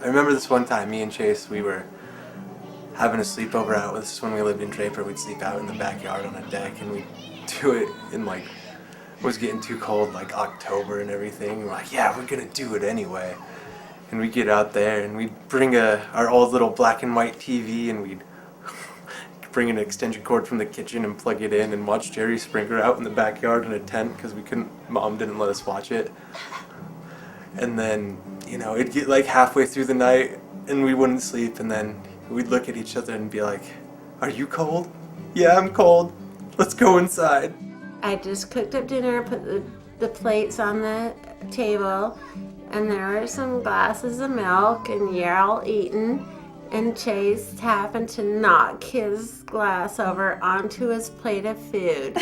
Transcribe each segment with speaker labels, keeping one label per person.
Speaker 1: I remember this one time, me and Chase, we were having a sleepover out. This is when we lived in Draper. We'd sleep out in the backyard on a deck, and we'd do it in like, it was getting too cold, like October and everything. We're like, yeah, we're gonna do it anyway. And we'd get out there, and we'd bring our old little black and white TV, and we'd bring an extension cord from the kitchen and plug it in and watch Jerry Springer out in the backyard in a tent because Mom didn't let us watch it. And then, you know, it'd get like halfway through the night and we wouldn't sleep, and then we'd look at each other and be like, are you cold? Yeah, I'm cold. Let's go inside.
Speaker 2: I just cooked up dinner, put the plates on the table, and there were some glasses of milk, and you're all eating, and Chase happened to knock his glass over onto his plate of food.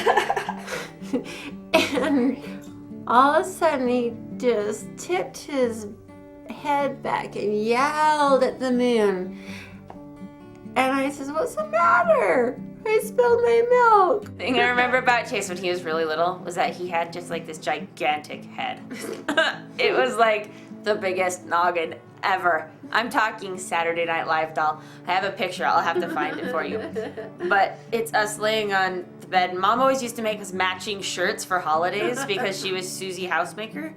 Speaker 2: And all of a sudden he just tipped his head back and yelled at the moon. And I said, what's the matter? I spilled my milk.
Speaker 3: The thing I remember about Chase when he was really little was that he had just like this gigantic head. It was like the biggest noggin ever. I'm talking Saturday Night Live doll. I have a picture, I'll have to find it for you. But it's us laying on the bed. Mom always used to make us matching shirts for holidays because she was Susie Housemaker.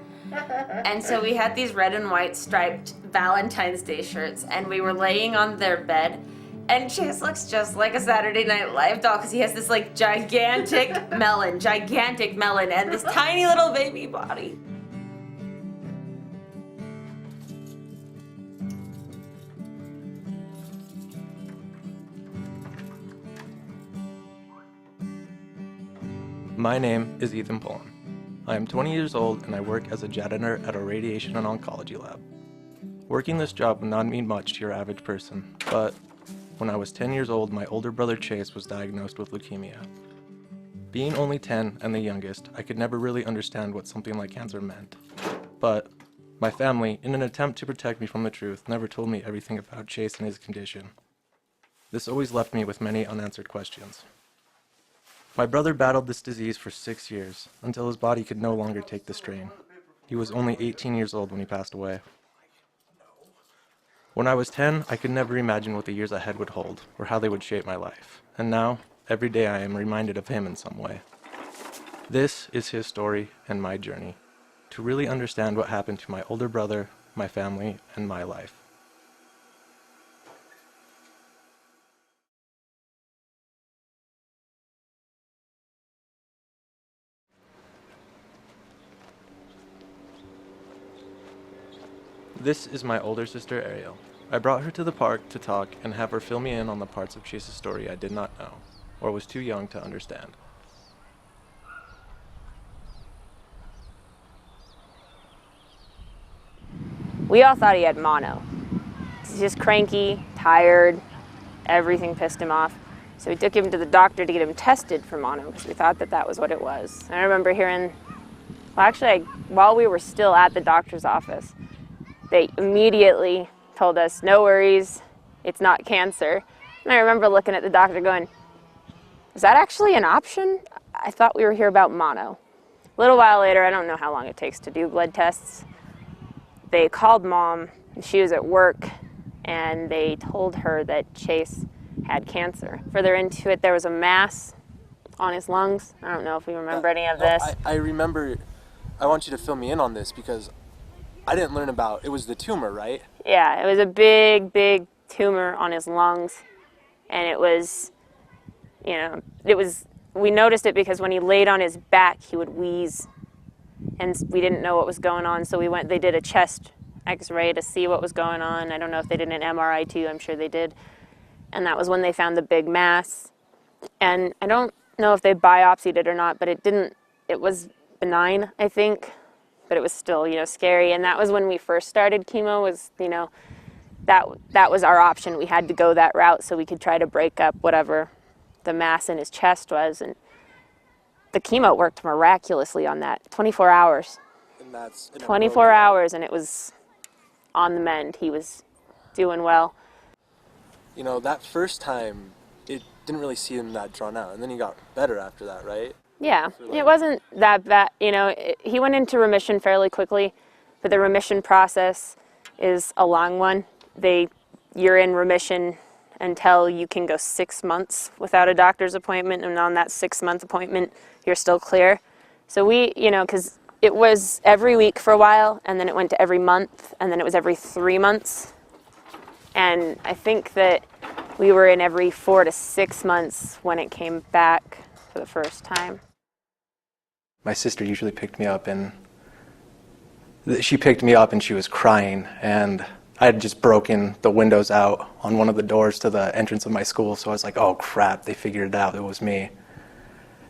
Speaker 3: And so we had these red and white striped Valentine's Day shirts, and we were laying on their bed. And Chase looks just like a Saturday Night Live doll because he has this like gigantic melon, and this tiny little baby body.
Speaker 1: My name is Ethan Pullan. I am 20 years old and I work as a janitor at a radiation and oncology lab. Working this job would not mean much to your average person, but when I was 10 years old, my older brother Chase was diagnosed with leukemia. Being only 10 and the youngest, I could never really understand what something like cancer meant. But my family, in an attempt to protect me from the truth, never told me everything about Chase and his condition. This always left me with many unanswered questions. My brother battled this disease for 6 years, until his body could no longer take the strain. He was only 18 years old when he passed away. When I was 10, I could never imagine what the years ahead would hold, or how they would shape my life. And now, every day I am reminded of him in some way. This is his story and my journey, to really understand what happened to my older brother, my family, and my life. This is my older sister Ariel. I brought her to the park to talk and have her fill me in on the parts of Chase's story I did not know, or was too young to understand.
Speaker 3: We all thought he had mono. He's just cranky, tired, everything pissed him off. So we took him to the doctor to get him tested for mono because we thought that that was what it was. And I remember hearing, well actually, while we were still at the doctor's office, they immediately told us, no worries, it's not cancer. And I remember looking at the doctor going, is that actually an option? I thought we were here about mono. A little while later, I don't know how long it takes to do blood tests, they called Mom, and she was at work, and they told her that Chase had cancer. Further into it, there was a mass on his lungs. I don't know if you remember any of this.
Speaker 1: I remember. I want you to fill me in on this because I didn't learn about, it was the tumor, right?
Speaker 3: Yeah, it was a big, big tumor on his lungs. And it was, you know, we noticed it because when he laid on his back, he would wheeze. And we didn't know what was going on, so they did a chest x-ray to see what was going on. I don't know if they did an MRI too, I'm sure they did. And that was when they found the big mass. And I don't know if they biopsied it or not, but it was benign, I think. But it was still, you know, scary. And that was when we first started chemo, was, you know, that was our option. We had to go that route so we could try to break up whatever the mass in his chest was. And the chemo worked miraculously on that. 24 hours.
Speaker 1: And that's
Speaker 3: 24 hours, and it was on the mend. He was doing well.
Speaker 1: You know, that first time, it didn't really seem that drawn out. And then he got better after that, right?
Speaker 3: Yeah, it wasn't that bad. You know, he went into remission fairly quickly, but the remission process is a long one. you're in remission until you can go 6 months without a doctor's appointment, and on that 6-month appointment, you're still clear. So we, because it was every week for a while, and then it went to every month, and then it was every 3 months. And I think that we were in every 4 to 6 months when it came back for the first time.
Speaker 1: My sister usually picked me up, and she picked me up and she was crying, and I had just broken the windows out on one of the doors to the entrance of my school, so I was like, oh crap, they figured it out, it was me.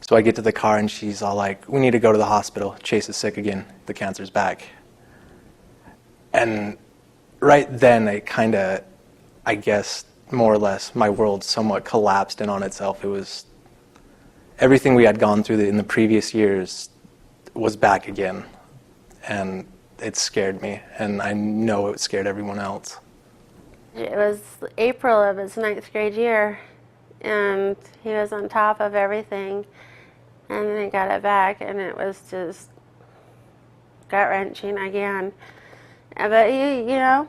Speaker 1: So I get to the car and she's all like, we need to go to the hospital, Chase is sick again, the cancer's back. And right then it kind of, I guess, more or less, my world somewhat collapsed in on itself. It was, everything we had gone through in the previous years was back again. And it scared me, and I know it scared everyone else.
Speaker 2: It was April of his 9th grade year, and he was on top of everything, and then he got it back, and it was just gut-wrenching again. But I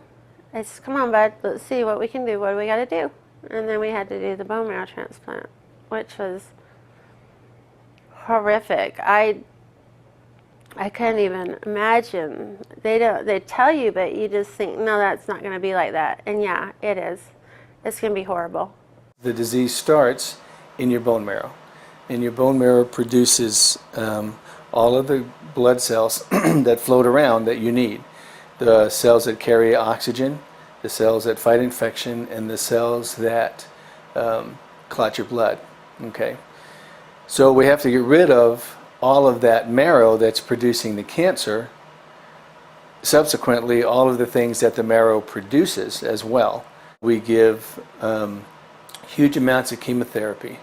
Speaker 2: said, come on, bud, let's see what we can do. What do we got to do? And then we had to do the bone marrow transplant, which was horrific. I couldn't even imagine. They tell you, but you just think, no, that's not going to be like that. And yeah, it is. It's going to be horrible.
Speaker 4: The disease starts in your bone marrow, and your bone marrow produces all of the blood cells that float around that you need. The cells that carry oxygen, the cells that fight infection, and the cells that clot your blood. Okay, so we have to get rid of all of that marrow that's producing the cancer, subsequently all of the things that the marrow produces as well. We give huge amounts of chemotherapy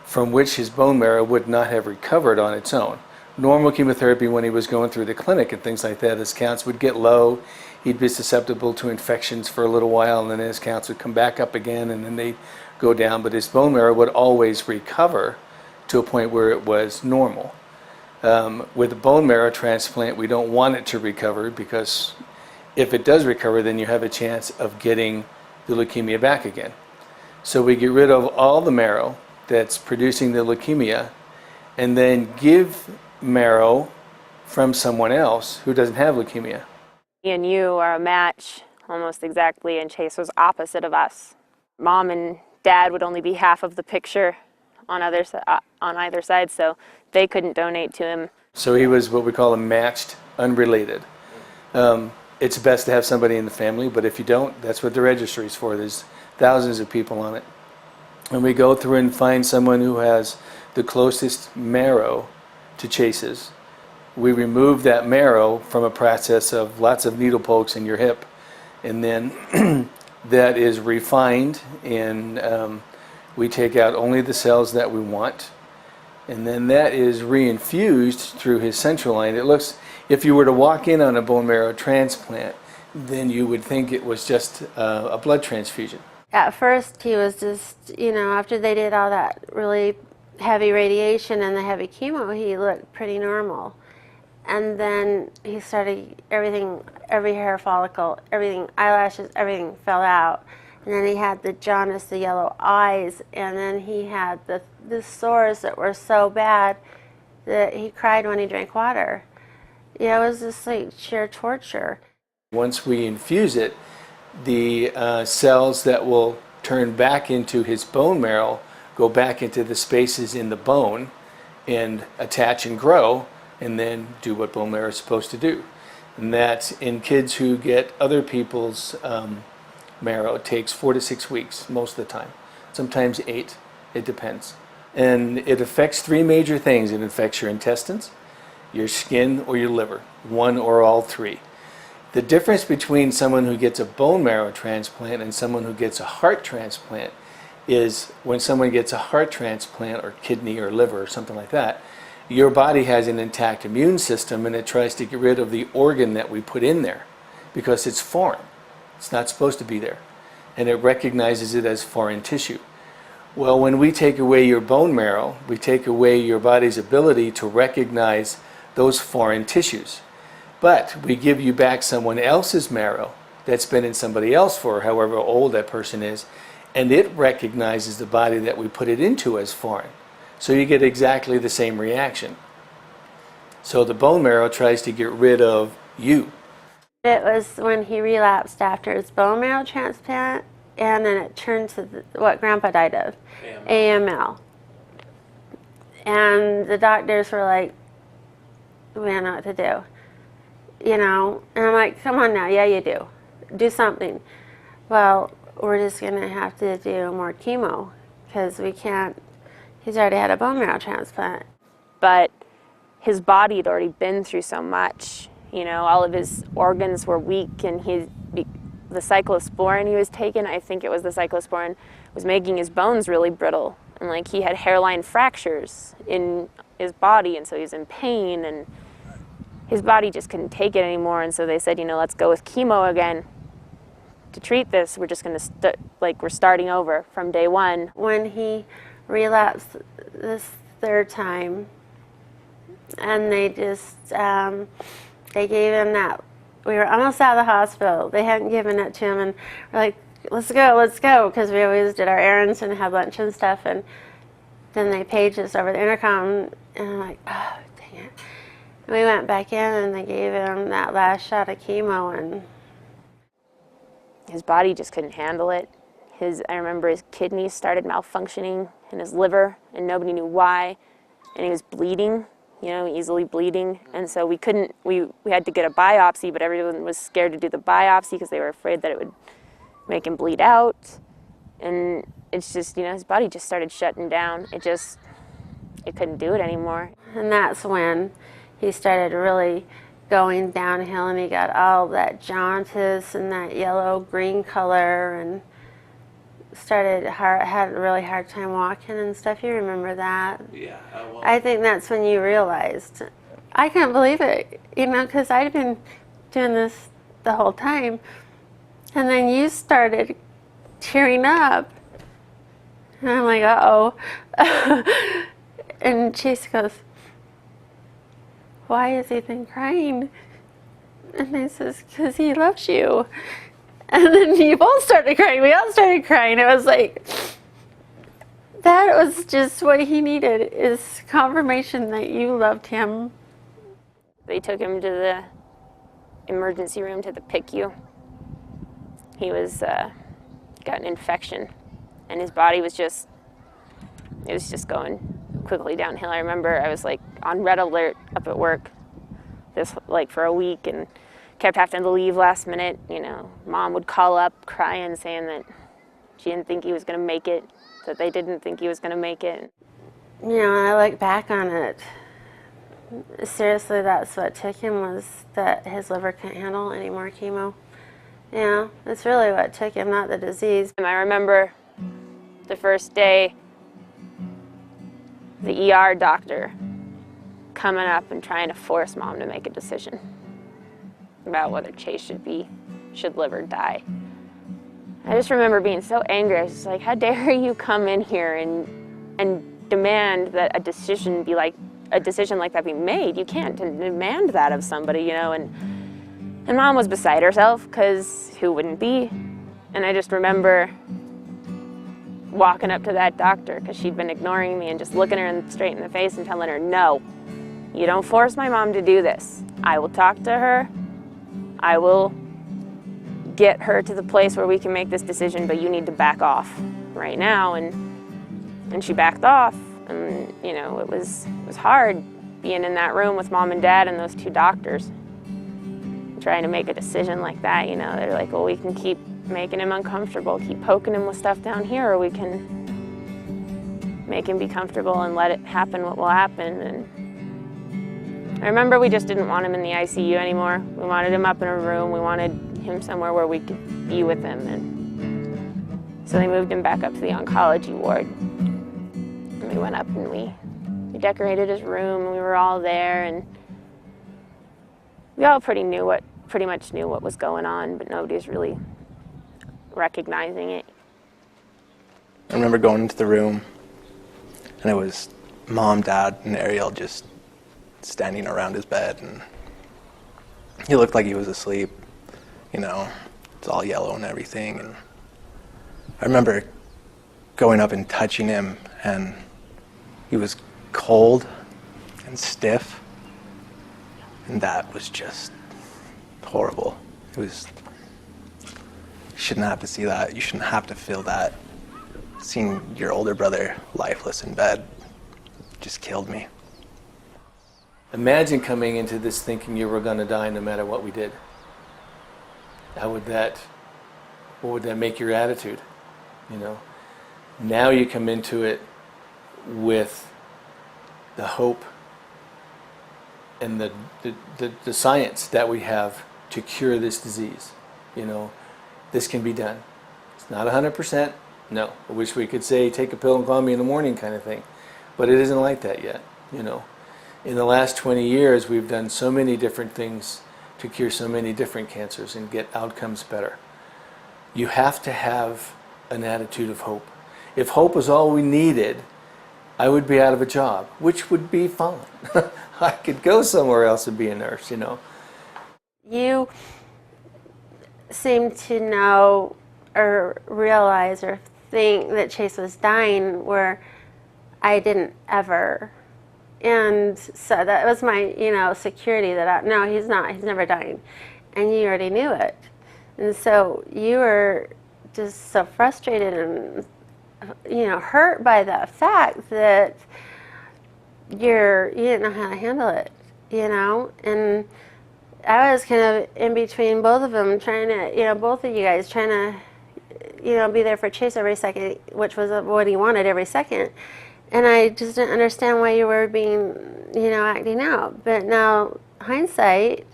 Speaker 4: from which his bone marrow would not have recovered on its own. Normal chemotherapy, when he was going through the clinic and things like that, his counts would get low, he'd be susceptible to infections for a little while, and then his counts would come back up again, and then they'd go down, but his bone marrow would always recover to a point where it was normal. With a bone marrow transplant, we don't want it to recover, because if it does recover, then you have a chance of getting the leukemia back again. So we get rid of all the marrow that's producing the leukemia, and then give marrow from someone else who doesn't have leukemia.
Speaker 3: Me and you are a match almost exactly, and Chase was opposite of us. Mom and Dad would only be half of the picture on either side, so they couldn't donate to him.
Speaker 4: So he was what we call a matched unrelated. It's best to have somebody in the family, but if you don't, that's what the registry is for. There's thousands of people on it. And we go through and find someone who has the closest marrow to Chase's. We remove that marrow from a process of lots of needle pokes in your hip, and then that is refined, and we take out only the cells that we want, and then that is reinfused through his central line. It looks, if you were to walk in on a bone marrow transplant, then you would think it was just a blood transfusion.
Speaker 2: At first, he was just, after they did all that really heavy radiation and the heavy chemo, he looked pretty normal. And then he started, every hair follicle, everything, eyelashes, everything fell out. And then he had the jaundice, the yellow eyes, and then he had the sores that were so bad that he cried when he drank water. Yeah, it was just like sheer torture.
Speaker 4: Once we infuse it, the cells that will turn back into his bone marrow go back into the spaces in the bone and attach and grow, and then do what bone marrow is supposed to do. And that's in kids who get other people's marrow. It takes 4 to 6 weeks most of the time, sometimes 8, it depends. And it affects 3 major things. It affects your intestines, your skin, or your liver, one or all 3. The difference between someone who gets a bone marrow transplant and someone who gets a heart transplant is when someone gets a heart transplant or kidney or liver or something like that, your body has an intact immune system, and it tries to get rid of the organ that we put in there because it's foreign. It's not supposed to be there, and it recognizes it as foreign tissue. Well, when we take away your bone marrow, we take away your body's ability to recognize those foreign tissues. But we give you back someone else's marrow that's been in somebody else for however old that person is, and it recognizes the body that we put it into as foreign. So you get exactly the same reaction. So the bone marrow tries to get rid of you.
Speaker 2: It was when he relapsed after his bone marrow transplant, and then it turned to what Grandpa died of, AML. And the doctors were like, we don't know what to do, you know? And I'm like, come on now, yeah you do. Do something. Well, we're just going to have to do more chemo because we can't, he's already had a bone marrow transplant.
Speaker 3: But his body had already been through so much. You know, all of his organs were weak, and the cyclosporin he was taking, I think it was the cyclosporin, was making his bones really brittle. And like he had hairline fractures in his body, and so he was in pain, and his body just couldn't take it anymore. And so they said, you know, let's go with chemo again to treat this. We're just going to we're starting over from day one.
Speaker 2: When he relapsed this third time, and they just they gave him that. We were almost out of the hospital. They hadn't given it to him, and we're like, let's go, because we always did our errands and had lunch and stuff. And then they paged us over the intercom, and I'm like, oh, dang it. And we went back in, and they gave him that last shot of chemo, and
Speaker 3: his body just couldn't handle it. I remember his kidneys started malfunctioning, and his liver, and nobody knew why. And he was bleeding, you know, easily bleeding. And so we had to get a biopsy, but everyone was scared to do the biopsy because they were afraid that it would make him bleed out. And it's just, you know, his body just started shutting down. It couldn't do it anymore.
Speaker 2: And that's when he started really going downhill, and he got all that jaundice and that yellow-green color, and had a really hard time walking and stuff. You remember that?
Speaker 1: Yeah. Well,
Speaker 2: I think that's when you realized. I couldn't believe it, you know, because I'd been doing this the whole time. And then you started tearing up. And I'm like, uh-oh. And Chase goes, why is Ethan crying? And I says, because he loves you. And then you both started crying. We all started crying. It was like, that was just what he needed, is confirmation that you loved him.
Speaker 3: They took him to the emergency room to the PICU. He got an infection, and his body was just going quickly downhill. I remember I was like on red alert up at work for a week, and kept having to leave last minute. You know, Mom would call up crying, saying that she didn't think he was going to make it, that they didn't think he was going to make it.
Speaker 2: You know, I look back on it, seriously, that's what took him, was that his liver couldn't handle any more chemo. You know, that's really what took him, not the disease.
Speaker 3: And I remember the first day, the ER doctor coming up and trying to force Mom to make a decision about whether Chase should live or die. I just remember being so angry. I was just like, how dare you come in here and demand that a decision like that be made? You can't demand that of somebody, you know. And Mom was beside herself, because who wouldn't be? And I just remember walking up to that doctor, because she'd been ignoring me, and just looking her straight in the face and telling her, no, you don't force my mom to do this. I will talk to her. I will get her to the place where we can make this decision, but you need to back off right now. And she backed off. And, you know, it was hard being in that room with Mom and Dad and those two doctors, trying to make a decision like that. You know, they're like, well, we can keep making him uncomfortable, keep poking him with stuff down here, or we can make him be comfortable and let it happen what will happen. And I remember we just didn't want him in the ICU anymore. We wanted him up in a room. We wanted him somewhere where we could be with him. And so they moved him back up to the oncology ward. And we went up and we decorated his room, and we were all there, and we all pretty much knew what was going on, but nobody was really recognizing it.
Speaker 1: I remember going into the room, and it was Mom, Dad, and Ariel just standing around his bed, and he looked like he was asleep, you know. it's all yellow and everything. And I remember going up and touching him, and he was cold and stiff, and that was just horrible. It was, you shouldn't have to see that. You shouldn't have to feel that. Seeing your older brother lifeless in bed just killed me.
Speaker 4: Imagine coming into this thinking you were going to die no matter what we did. What would that make your attitude? You know, now you come into it with the hope and the science that we have to cure this disease. You know, this can be done. It's not 100%. No, I wish we could say take a pill and call me in the morning kind of thing, but it isn't like that yet. You know, in the last 20 years, we've done so many different things to cure so many different cancers and get outcomes better. You have to have an attitude of hope. If hope was all we needed, I would be out of a job, which would be fine. I could go somewhere else and be a nurse, you know.
Speaker 2: You seem to know or realize or think that Chase was dying where I didn't ever. And so that was my, security that no, he's not, he's never dying. And you already knew it. And so you were just so frustrated and, hurt by the fact that you didn't know how to handle it, And I was kind of in between both of them trying to, both of you guys trying to, be there for Chase every second, which was what he wanted every second. And I just didn't understand why you were being, acting out. But now, hindsight,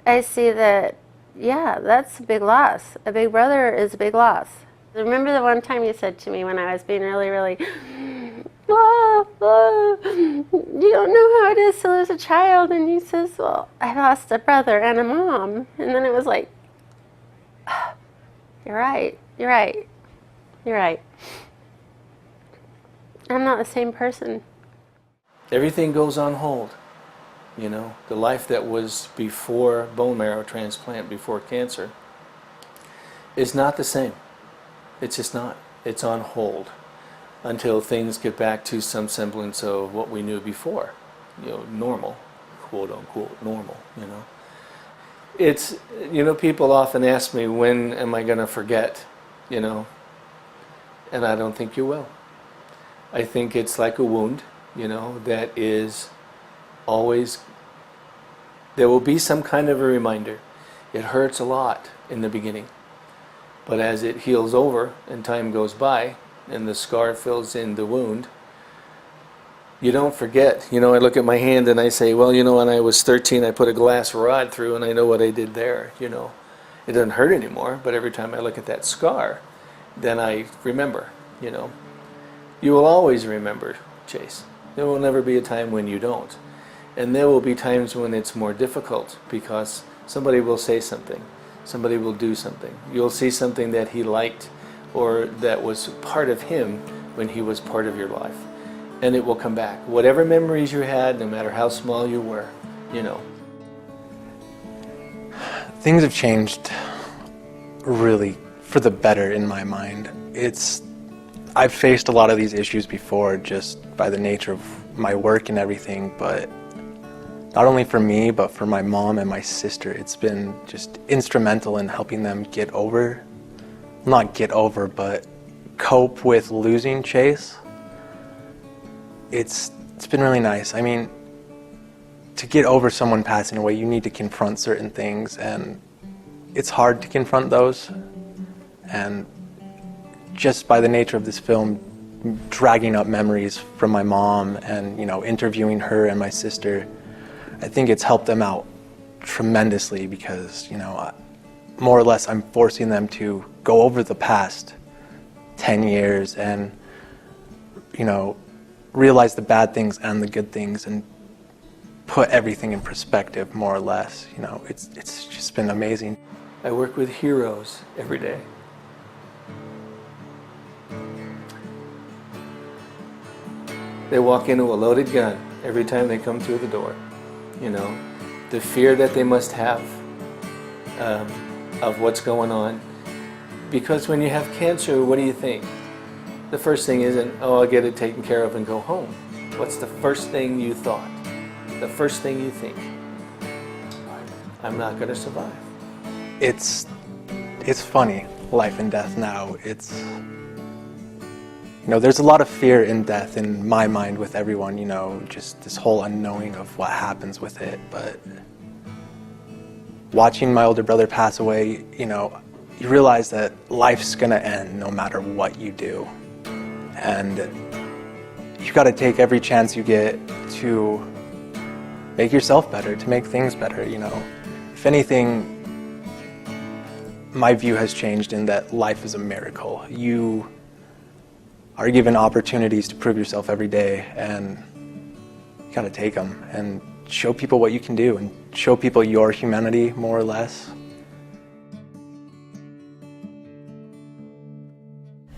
Speaker 2: I see that, yeah, that's a big loss. A big brother is a big loss. Remember the one time you said to me when I was being really, really, you don't know how it is to lose a child. And you says, well, I lost a brother and a mom. And then it was like, you're right. I'm not the same person.
Speaker 4: Everything goes on hold. The life that was before bone marrow transplant, before cancer, is not the same. It's just not. It's on hold until things get back to some semblance of what we knew before. Normal, quote unquote, normal, It's, people often ask me, when am I going to forget, And I don't think you will. I think it's like a wound, that is always, there will be some kind of a reminder. It hurts a lot in the beginning, but as it heals over and time goes by and the scar fills in the wound, you don't forget. I look at my hand and I say, well, when I was 13, I put a glass rod through and I know what I did there, It doesn't hurt anymore, but every time I look at that scar, then I remember, You will always remember, Chase. There will never be a time when you don't. And there will be times when it's more difficult because somebody will say something. Somebody will do something. You'll see something that he liked or that was part of him when he was part of your life. And it will come back. Whatever memories you had, no matter how small you were,
Speaker 1: Things have changed really for the better in my mind. I've faced a lot of these issues before just by the nature of my work and everything, but not only for me, but for my mom and my sister. It's been just instrumental in helping them but cope with losing Chase. It's been really nice. I mean, to get over someone passing away, you need to confront certain things, and it's hard to confront those. And just by the nature of this film, dragging up memories from my mom and, interviewing her and my sister, I think it's helped them out tremendously because, more or less I'm forcing them to go over the past 10 years and, realize the bad things and the good things and put everything in perspective, more or less. It's just been amazing.
Speaker 4: I work with heroes every day. They walk into a loaded gun every time they come through the door. The fear that they must have, of what's going on. Because when you have cancer, what do you think? The first thing isn't, oh, I'll get it taken care of and go home. What's the first thing you thought? The first thing you think? I'm not going to survive.
Speaker 1: It's funny, life and death now. There's a lot of fear in death in my mind with everyone, just this whole unknowing of what happens with it. But watching my older brother pass away, you realize that life's gonna end no matter what you do. And you've got to take every chance you get to make yourself better, to make things better, If anything, my view has changed in that life is a miracle. You are given opportunities to prove yourself every day, and you gotta take them and show people what you can do and show people your humanity, more or less.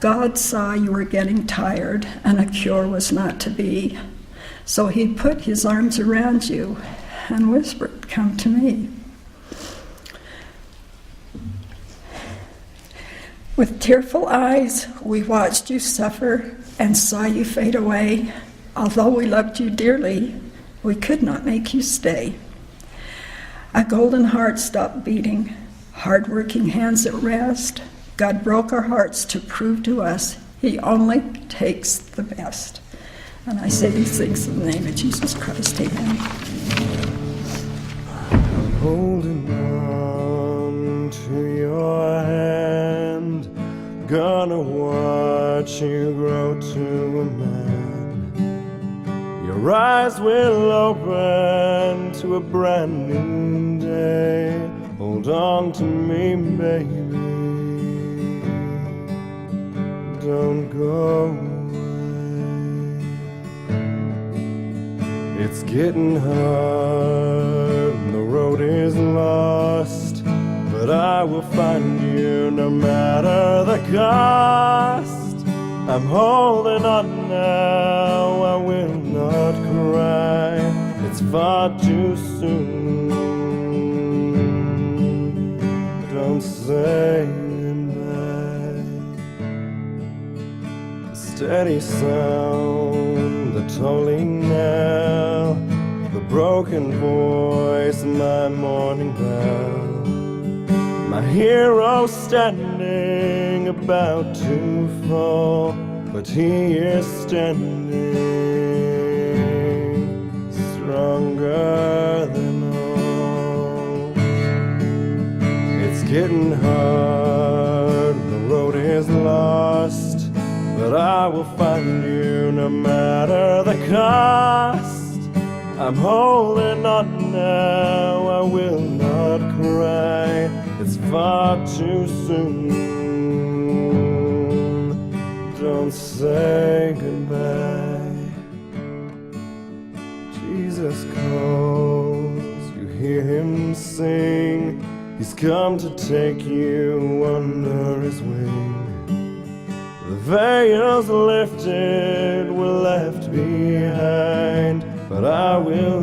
Speaker 5: God saw you were getting tired and a cure was not to be. So he put his arms around you and whispered, "Come to me." With tearful eyes, we watched you suffer and saw you fade away. Although we loved you dearly, we could not make you stay. A golden heart stopped beating, hard-working hands at rest. God broke our hearts to prove to us he only takes the best. And I say these things in the name of Jesus Christ, amen.
Speaker 6: I'm holding on to your hand, gonna watch you grow to a man. Your eyes will open to a brand new day. Hold on to me, baby. Don't go away. It's getting hard, the road is lost, but I will find you no matter the cost. I'm holding on now, I will not cry. It's far too soon. Don't say steady sound, the tolling knell, the broken voice, my morning bell. My hero standing about to fall, but he is standing stronger than all. It's getting hard, the road is lost, but I will find you no matter the cost. I'm holding on now, I will not cry. It's far too soon. Don't say goodbye. Jesus calls, you hear him sing. He's come to take you under his wing. The veils lifted, we're left behind, but I will